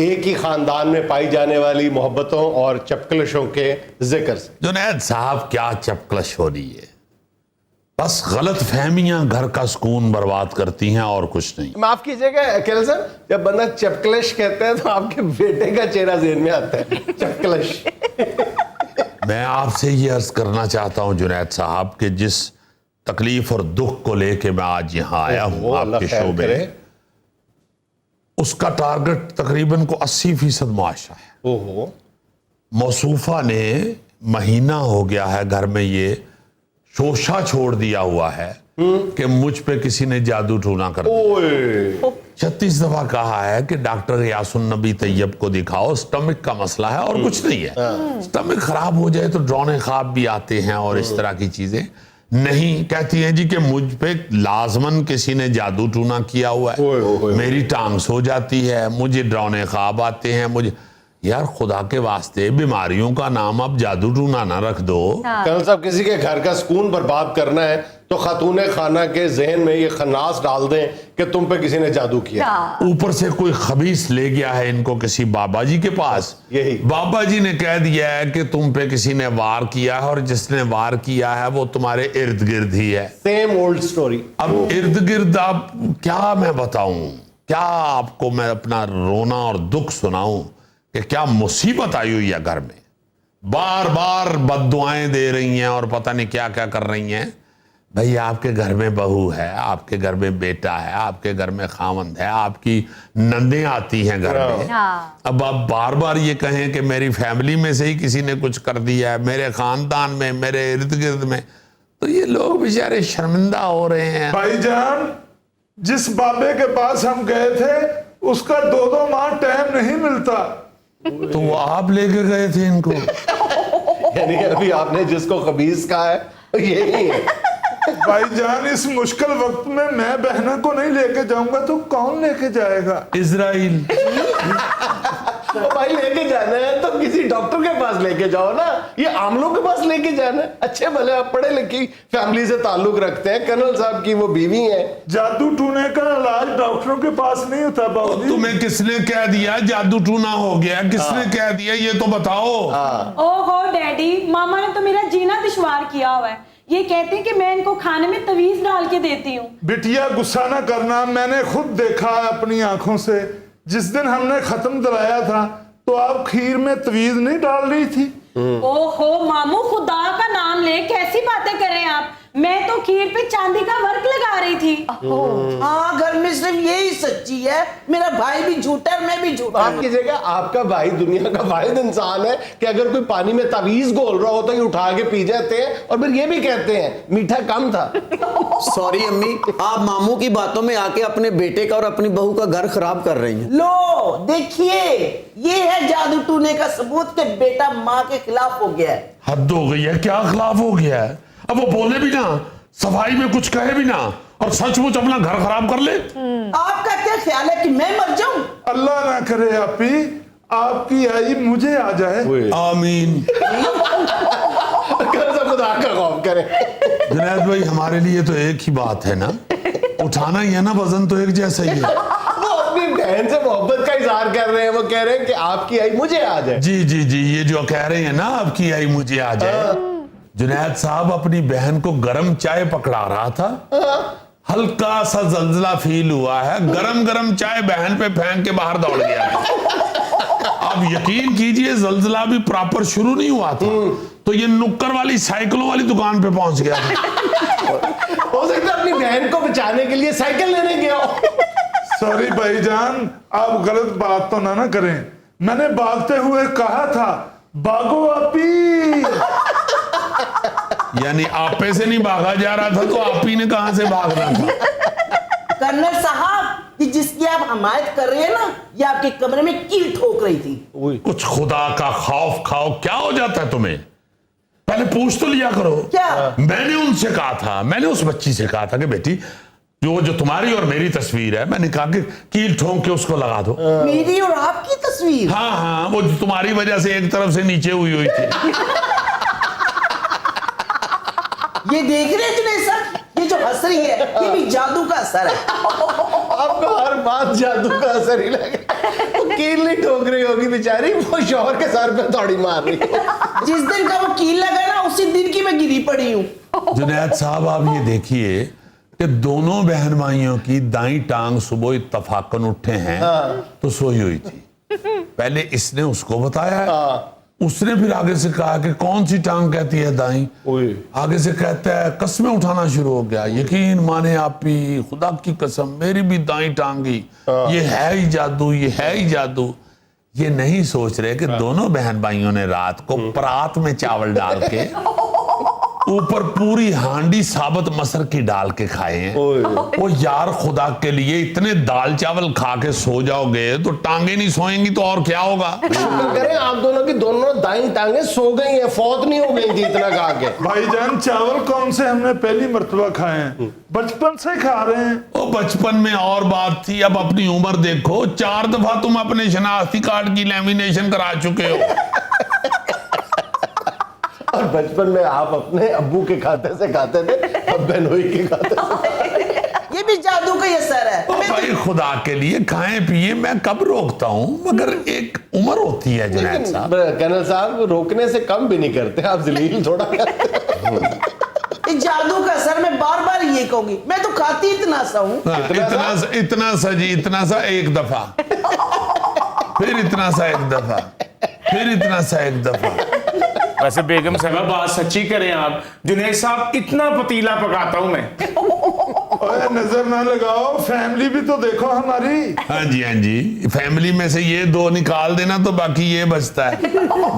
ایک ہی خاندان میں پائی جانے والی محبتوں اور چپکلشوں کے ذکر سے۔ جنید صاحب کیا چپکلش ہو رہی ہے، بس غلط فہمیاں گھر کا سکون برباد کرتی ہیں اور کچھ نہیں۔ معاف کیجئے گا اکیل صاحب، جب بندہ چپکلش کہتے ہیں تو آپ کے بیٹے کا چہرہ ذہن میں آتا ہے، چپکلش۔ میں آپ سے یہ عرض کرنا چاہتا ہوں جنید صاحب کہ جس تکلیف اور دکھ کو لے کے میں آج یہاں آیا ہوں آپ کے شعبے میں، اس کا ٹارگٹ تقریباً کو 80% معاشرہ ہے۔ موصوفہ نے مہینہ ہو گیا ہے گھر میں یہ شوشہ چھوڑ دیا ہوا ہے کہ مجھ پہ کسی نے جادو ٹونا کر دیا۔ 36 دفعہ کہا ہے کہ ڈاکٹر غیاث النبی طیب کو دکھاؤ، سٹمک کا مسئلہ ہے اور کچھ نہیں ہے۔ سٹمک خراب ہو جائے تو ڈرونے خواب بھی آتے ہیں اور اس طرح کی چیزیں نہیں۔ کہتی ہیں جی کہ مجھ پہ لازماً کسی نے جادو ٹونا کیا ہوا ہے، میری ٹانگ سو جاتی ہے، مجھے ڈرونے خواب آتے ہیں۔ مجھے یار خدا کے واسطے بیماریوں کا نام اب جادو ٹونا نہ رکھ دو۔ کرنل صاحب کسی کے گھر کا سکون برباد کرنا ہے تو خاتون خانہ کے ذہن میں یہ خناس ڈال دیں کہ تم پہ کسی نے جادو کیا۔ اوپر سے کوئی خبیث لے گیا ہے ان کو کسی بابا جی کے پاس، بابا جی نے کہہ دیا ہے کہ تم پہ کسی نے وار کیا ہے اور جس نے وار کیا ہے وہ تمہارے ارد گرد ہی ہے۔ Same old story. اب ارد گرد اب کیا میں بتاؤں، کیا آپ کو میں اپنا رونا اور دکھ سناؤں کہ کیا مصیبت آئی ہوئی ہے گھر میں، بار بار بد دعائیں دے رہی ہیں اور پتہ نہیں کیا کیا کر رہی ہیں۔ بھئی آپ کے گھر میں بہو ہے، آپ کے گھر میں بیٹا ہے، آپ کے گھر میں خاوند ہے، آپ کی نندیں آتی ہیں گھر میں۔ اب آپ بار بار یہ کہیں کہ میری فیملی میں سے ہی کسی نے کچھ کر دیا ہے، میرے خاندان میں، میرے ارد گرد میں، تو یہ لوگ بیچارے شرمندہ ہو رہے ہیں۔ بھائی جان جس بابے کے پاس ہم گئے تھے اس کا 2 ماہ ٹائم نہیں ملتا، تو وہ آپ لے کے گئے تھے ان کو؟ یعنی ابھی آپ نے جس کو خبیث کہا ہے یہی ہے۔ بھائی جان اس مشکل وقت میں بہنوں کو نہیں لے کے جاؤں گا تو کون لے کے جائے گا؟ اسرائیل۔ بھائی لے کے جانا ہے تو کسی ڈاکٹر کے پاس لے کے جاؤ نا، یہ عاملوں کے پاس لے کے جانا ہے۔ اچھے بھلے آپ پڑھے لکھی فیملی سے تعلق رکھتے ہیں، کرنل صاحب کی وہ بیوی ہے۔ جادو ٹونے کا علاج ڈاکٹروں کے پاس نہیں ہوتا باؤ جی۔ تمہیں کس نے کہہ دیا جادو ٹونا ہو گیا؟ کس نے کہہ دیا یہ تو بتاؤ۔ اوہو ڈیڈی، ماما نے تو میرا جینا دشوار کیا ہوا ہے۔ یہ کہتے ہیں کہ میں ان کو کھانے میں تویز ڈال کے دیتی ہوں۔ بٹیا غصہ نہ کرنا، میں نے خود دیکھا اپنی آنکھوں سے، جس دن ہم نے ختم دلایا تھا تو آپ کھیر میں تویز نہیں ڈال رہی تھی۔ اوہو مامو، خدا کا نام لے، کیسی باتیں کریں آپ؟ میں تو کھیر پہ چاندی کا ورک لگا رہی تھی۔ ہاں گھر میں صرف یہی سچی ہے، میرا بھائی بھی جھوٹا ہے، میں بھی جھوٹا ہوں۔ آپ کی جگہ آپ کا بھائی دنیا کا واحد انسان ہے کہ اگر کوئی پانی میں تعویذ گھول رہا ہو تو یہ اٹھا کے پی جاتے ہیں اور پھر یہ بھی کہتے ہیں میٹھا کم تھا۔ سوری امی، آپ ماموں کی باتوں میں آ کے اپنے بیٹے کا اور اپنی بہو کا گھر خراب کر رہی ہیں۔ لو دیکھیے، یہ ہے جادو ٹونے کا ثبوت کہ بیٹا ماں کے خلاف ہو گیا ہے۔ حد ہو گئی ہے، کیا خلاف ہو گیا ہے؟ اب وہ بولے بھی نہ، صفائی میں کچھ کہے بھی نہ اور سچ مچ اپنا گھر خراب کر لے۔ آپ کا کیا خیال ہے کہ میں مر جاؤں؟ اللہ نہ کرے آپی آپ کی آئی مجھے آ جائے۔ آمین۔ خدا کا خوف کرے۔ جنید بھائی ہمارے لیے تو ایک ہی بات ہے نا، اٹھانا ہی ہے نا، وزن تو ایک جیسا ہی ہے۔ وہ اپنی بہن سے محبت کا اظہار کر رہے ہیں، وہ کہہ رہے ہیں کہ آپ کی آئی مجھے آ جائے۔ جی جی جی، یہ جو کہہ رہے ہیں نا آپ کی آئی مجھے آ جائے۔ جنید صاحب اپنی بہن کو گرم چائے پکڑا رہا تھا، ہلکا سا زلزلہ فیل ہوا ہے، گرم گرم چائے بہن پہ پھینک کے باہر دوڑ گیا۔ اب یقین کیجئے زلزلہ بھی پراپر شروع نہیں ہوا تھا تو یہ نکر والی سائیکلوں والی دکان پہ پہنچ گیا تھا۔ ہو سکتا ہے اپنی بہن کو بچانے کے لیے سائیکل لینے گیا ہو۔ سوری بھائی جان، آپ غلط بات تو نہ کریں، میں نے بھاگتے ہوئے کہا تھا بھاگو آپی۔ یعنی آپے سے نہیں بھاگا جا رہا تھا تو آپی نے کہاں سے بھاگنا تھا؟ کرنل صاحب، یہ جس کی آپ حمایت کر رہے ہیں نا، یہ آپ کے کمرے میں کیل ٹھوک رہی تھی۔ کچھ خدا کا خوف کھاؤ، کیا ہو جاتا ہے تمہیں؟ پہلے پوچھ تو لیا کرو۔ کیا؟ میں نے ان سے کہا تھا، میں نے اس بچی سے کہا تھا کہ بیٹی جو تمہاری اور میری تصویر ہے، میں نے کہا کہ کیل ٹھونک کے اس کو لگا دو۔ میری اور آپ کی تصویر؟ ہاں ہاں، وہ تمہاری وجہ سے ایک طرف سے نیچے ہوئی تھی۔ یہ دیکھ رہے ہیں جنید صاحب، یہ جو ہنس رہی ہے یہ بھی جادو کا اثر ہے۔ آپ کو ہر بات جادو کا اثر ہی لگا۔ कील नहीं ठोक रही होगी बेचारी, वो शौहर के सर पे थोड़ी मार रही हो। जिस दिन का वो कील लगा ना उसी दिन की मैं गिरी पड़ी हूँ। जुनैद साहब आप ये देखिए कि दोनों बहन भाइयों की दाईं टांग सुबह इत्तफाकन उठे हैं तो सोई हुई थी। पहले इसने उसको बताया है, उसने फिर आगे से कहा कि कौन सी टांग कहती है दाईं, आगे से कहता है कस्में उठाना शुरू हो गया, यकीन माने आप ही, खुदा की कसम मेरी भी दाईं टांग ही, ये है ही जादू, ये है ही जादू। ये नहीं सोच रहे कि दोनों बहन भाइयों ने रात को परात में चावल डाल के ऊपर पूरी हांडी साबुत मसर की डाल के खाए हैं। ओ यार खुदा के लिए इतने दाल चावल खा के सो जाओगे तो टांगे नहीं सोएंगी तो और क्या होगा। शुक्र करें आप दोनों की दोनों दाईं टांगे सो गई हैं, फौत नहीं हो गई थी इतना खा के। भाईजान चावल कौन से हमने पहली मर्तबा खाए हैं, बचपन से खा रहे हैं। ओ बचपन में और बात थी, अब अपनी उम्र देखो, 4 दफा तुम अपने शनाख्ती कार्ड की लैमिनेशन करा चुके हो। और बचपन में आप अपने अब्बू के खाते से खाते थे, अब बहनोई के खाते से। ये भी जादू का ही असर है। ओ भाई खुदा के लिए खाएं पिए, मैं कब रोकता हूँ, मगर एक उम्र होती है जुनैद साहब। कर्नल साहब रोकने से कम भी नहीं करते आप, जलील थोड़ा करते। ये जादू का असर, मैं बार बार ये कहूंगी, मैं तो खाती इतना सा हूँ। इतना सा जी, इतना सा एक दफा, फिर इतना सा एक दफा, फिर इतना सा एक दफा। वैसे बेगम साहब बात सच्ची करें आप, जुनैद साहब इतना पतीला पकाता हूं मैं। ओए नजर ना लगाओ, फैमिली भी तो देखो हमारी। हाँ जी हाँ जी, फैमिली में से ये 2 निकाल देना तो बाकी ये बचता है।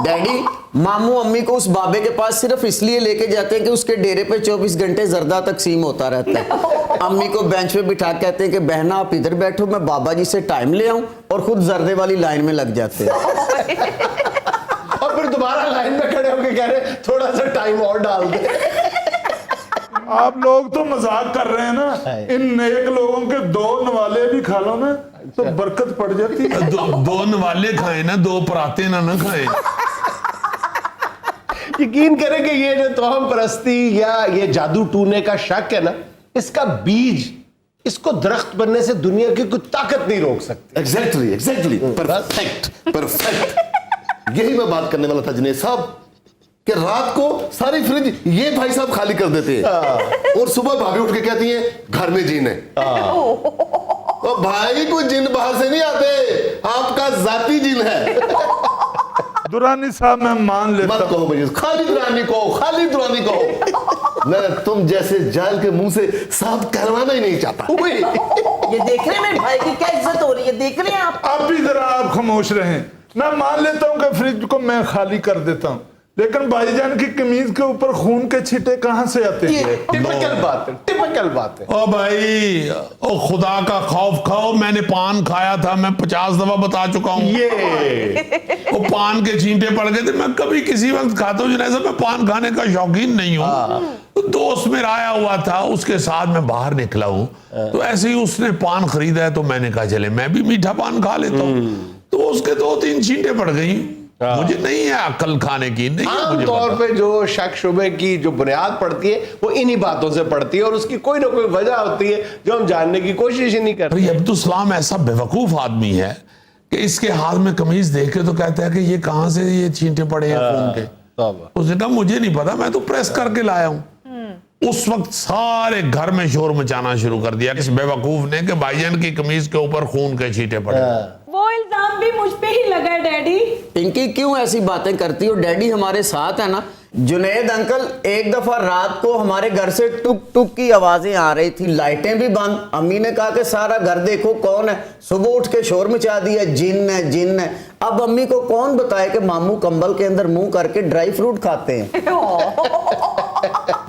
डैडी, मामू अम्मी को उस बाबे के पास सिर्फ इसलिए लेके जाते हैं कि उसके डेरे पे 24 घंटे जर्दा तकसीम होता रहता है। अम्मी को बेंच पे बिठा के कहते हैं कि बहना आप इधर बैठो, मैं बाबा जी से टाइम ले आऊं, और खुद जर्दे वाली लाइन में लग जाते हैं। और फिर दोबारा लाइन में खड़े होके कह रहे थोड़ा सा टाइम और डाल दे। आप लोग तो मजाक कर रहे हैं ना, इन नेक लोगों के 2 नवाले भी खा लो ना तो बरकत पड़ जाती है। 2 नवाले खाए ना, 2 पराते ना खाए। यकीन करें कि ये जो तोहम परस्ती या ये जादू टूने का शक है ना, इसका बीज, इसको दरख्त बनने से दुनिया की कोई ताकत नहीं रोक सकती। Exactly perfect. यही मैं बात करने वाला था जुनैद साहब, कि रात को सारी फ्रिज ये भाई साहब खाली कर देते हैं और सुबह भाभी उठ के कहती हैं घर में जिन है। तो भाई कोई जिन बाहर से नहीं आते, आपका जाती जिन है। दुरानी साहब मैं मान लेता मत कहो मुझे, खाली दुरानी कहो, खाली दुरानी कहो। मैं तुम जैसे जाल के मुंह से साफ कहलवाना ही नहीं चाहता। ये देख रहे हैं मेरे भाई की क्या इज्जत हो रही है, देख रहे हैं आप। अब भी जरा आप खामोश रहें। मैं मान लेता हूं कि फ्रिज को मैं खाली कर देता हूं, लेकिन भाईजान की कमीज के ऊपर खून के छींटे कहां से आते ये हैं? टिपिकल बात है, टिपिकल बात है। ओ भाई, ओ खुदा का खौफ खाओ, मैंने पान खाया था, मैं 50 दफा बता चुका हूँ। ये वो पान के छींटे पड़ गए थे, मैं कभी किसी वक्त खाता हूँ जैसे, मैं पान खाने का शौकीन नहीं हूँ। तो दोस्त मेरा आया हुआ था, उसके साथ मैं बाहर निकला हूँ, तो ऐसे ही उसने पान खरीदा है तो मैंने कहा चले मैं भी मीठा पान खा लेता हूँ। तो उसके 2-3 छींटे पड़ गई। मुझे नहीं है अक्ल खाने की, नहीं है मुझे आमतौर पता। पे जो शक शुबे की जो बुनियाद पड़ती है वो इन्हीं बातों से पड़ती है, और उसकी कोई ना कोई वजह होती है जो हम जानने की कोशिश ही नहीं करते। अरे अब्दुल सलाम ऐसा बेवकूफ आदमी है कि इसके हाथ में कमीज देख के तो कहता है कि ये कहां से ये छींटे पड़े हैं खून के। उसने कहा मुझे नहीं पता, मैं तो प्रेस करके लाया हूं। उस वक्त सारे घर में शोर मचाना शुरू कर दिया इस बेवकूफ ने कि भाईजान की कमीज के ऊपर खून के छींटे पड़े। वो इल्जाम भी मुझ पे ही लगा है डैडी। पिंकी क्यों ऐसी बातें करती हो, डैडी हमारे साथ है ना। जुनैद अंकल, एक दफा रात को हमारे घर से टुक टुक की आवाजें आ रही थी, लाइटें भी बंद। अम्मी ने कहा कि सारा घर देखो कौन है, सुबह उठ के शोर मचा दिया जिन है जिन है। अब अम्मी को कौन बताए कि मामू कंबल के अंदर मुंह करके ड्राई फ्रूट खाते हैं।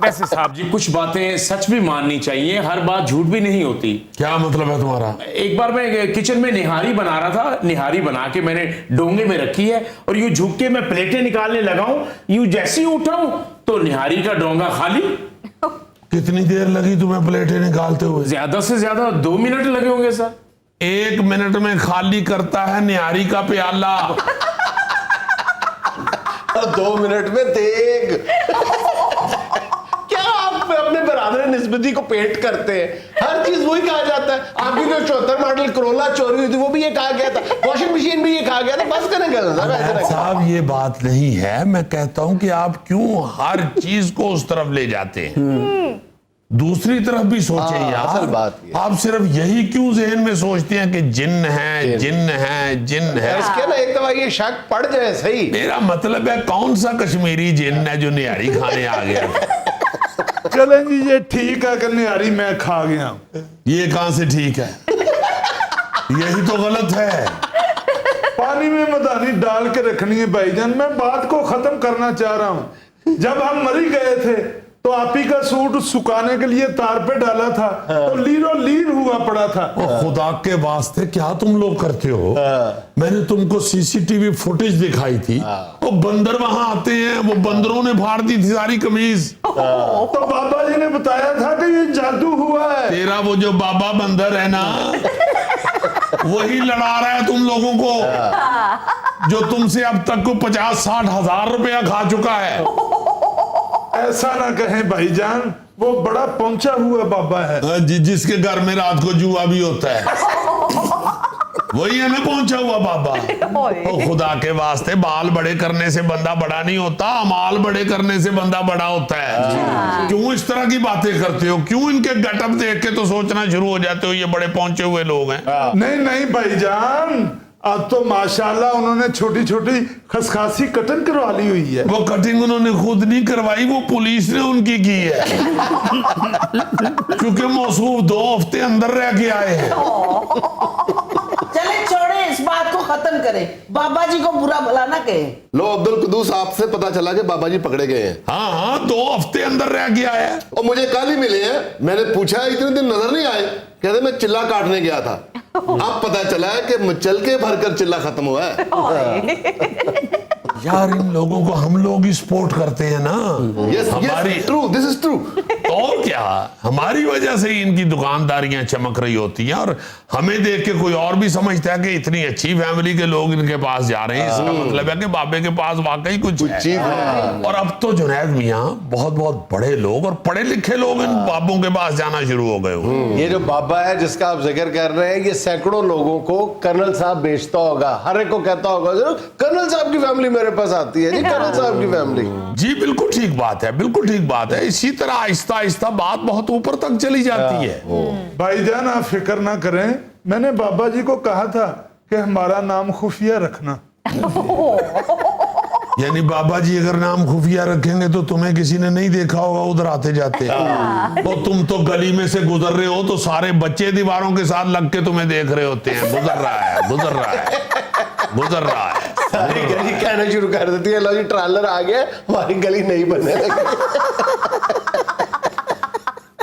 वैसे साहब जी कुछ बातें सच भी माननी चाहिए, हर बात झूठ भी नहीं होती। क्या मतलब है तुम्हारा? एक बार मैं किचन में निहारी बना रहा था, निहारी बना के मैंने डोंगे में रखी है और यूं झुक के मैं प्लेटें निकालने लगा हूं, यूं जैसे ही उठाऊं तो निहारी का डोंगा खाली। कितनी देर लगी तुम्हें प्लेटें निकालते हुए? ज्यादा से ज्यादा 2 मिनट लगे होंगे सर। 1 मिनट में खाली करता है निहारी का प्याला। और 2 मिनट में देख। क्या आप अपने बरादर निस्बती को पेंट करते हैं? हर चीज वही कहा जाता है। आपकी जो 74 मॉडल करोला चोरी हुई थी वो भी ये कहा गया था, वॉशिंग मशीन भी ये कहा गया था। बस करें कर्नल साहब, ऐसे ना साहब ये बात नहीं है। मैं कहता हूं कि आप क्यों हर चीज को उस तरफ ले जाते हैं? दूसरी तरफ भी सोचें असल यार। बात ये। आप सिर्फ यही क्यों जहन में सोचते हैं कि जिन्न है, जिन्न है, जिन्न है? इसके ना एक दफा ये शक पड़ जाए सही। मेरा मतलब है कौन सा कश्मीरी जिन्न है जो निहारी खाने आ गया? चलें जी, ये ठीक है कि निहारी मैं खा गया। ये कहां से ठीक है? यही तो गलत है। पानी में मदानी डाल के रखनी है भाईजान। मैं बात को खत्म करना चाह रहा हूँ। जब हम मरी गए थे तो आप ही का सूट सुखाने के लिए तार पे डाला था, तो लीरो लीर हुआ पड़ा था। ओ खुदा के वास्ते क्या तुम लोग करते हो? मैंने तुमको सीसीटीवी फुटेज दिखाई थी। वो बंदर वहां आते हैं, वो बंदरों ने फाड़ दी थी सारी कमीज। तो बाबा जी ने बताया था कि ये जादू हुआ है। तेरा वो जो बाबा बंदर है ना, वही लड़ा रहा है तुम लोगों को, जो तुमसे अब तक को 50-60 हजार रुपया खा चुका है। ऐसा ना कहें भाईजान, वो बड़ा पहुंचा हुआ बाबा है। जिसके घर में रात को जुआ भी होता है, वही है ना पहुंचा हुआ बाबा। ओ खुदा के वास्ते, बाल बड़े करने से बंदा बड़ा नहीं होता, अमाल बड़े करने से बंदा बड़ा होता है। क्यों इस तरह की बातें करते हो? क्यों इनके गटअप देख के तो सोचना शुरू हो जाते हो ये बड़े पहुंचे हुए लोग हैं? नहीं नहीं भाईजान, अब तो माशाल्लाह उन्होंने छोटी छोटी खसखासी कटिंग करवा ली हुई है। वो कटिंग उन्होंने खुद नहीं करवाई, वो पुलिस ने उनकी की है। क्योंकि मौसूफ 2 हफ्ते अंदर रह के आए हैं। चले छोड़े, इस बात को खत्म करें। बाबा जी को बुरा भला ना कहें। लो अब्दुल कुद्दूस, आपसे पता चला कि बाबा जी पकड़े गए हैं। हाँ हाँ, 2 हफ्ते अंदर रह के आया है। और मुझे कल ही मिले हैं। मैंने पूछा इतने दिन नजर नहीं आए, कहते मैं चिल्ला काटने गया था। अब पता चला है कि मचल के भरकर चिल्ला खत्म हुआ है। यार इन लोगों को हम लोग ही सपोर्ट करते हैं ना। हमारी ट्रू, दिस इज ट्रू। और क्या, हमारी वजह से ही इनकी दुकानदारियां चमक रही होती हैं, और हमें देख के कोई और भी समझता है कि इतनी अच्छी फैमिली के लोग इनके पास जा रहे हैं, इसका मतलब है कि बाबे के पास वाकई कुछ चीज है। और अब तो जुनैद मियां बहुत बहुत बड़े लोग और पढ़े लिखे लोग इन बाबों के पास जाना शुरू हो गए हो। ये जो बाबा है जिसका आप जिक्र कर रहे हैं, ये सैकड़ों लोगों को कर्नल साहब बेचता होगा। हर एक को कहता होगा कर्नल साहब की फैमिली मेरे पास आती है जी, कर्नल साहब की फैमिली। जी बिल्कुल ठीक बात है, बिल्कुल ठीक बात है। इसी तरह आहिस्ता आहिस्ता बात बहुत ऊपर तक चली जाती है। भाईजान आप फिक्र ना करें, मैंने बाबा जी को कहा था कि हमारा नाम खुफिया रखना। यानी बाबा जी अगर नाम खुफिया रखेंगे तो तुम्हें किसी ने नहीं देखा होगा उधर आते जाते। और तुम तो गली में से गुजर रहे हो तो सारे बच्चे दीवारों के साथ लग के तुम्हें देख रहे होते हैं, गुजर रहा है, गुजर रहा है, गुजर रहा है। सारी गली कहना शुरू कर देती है, लो जी ट्रालर आ गया, हमारी गली नहीं बनने लगी।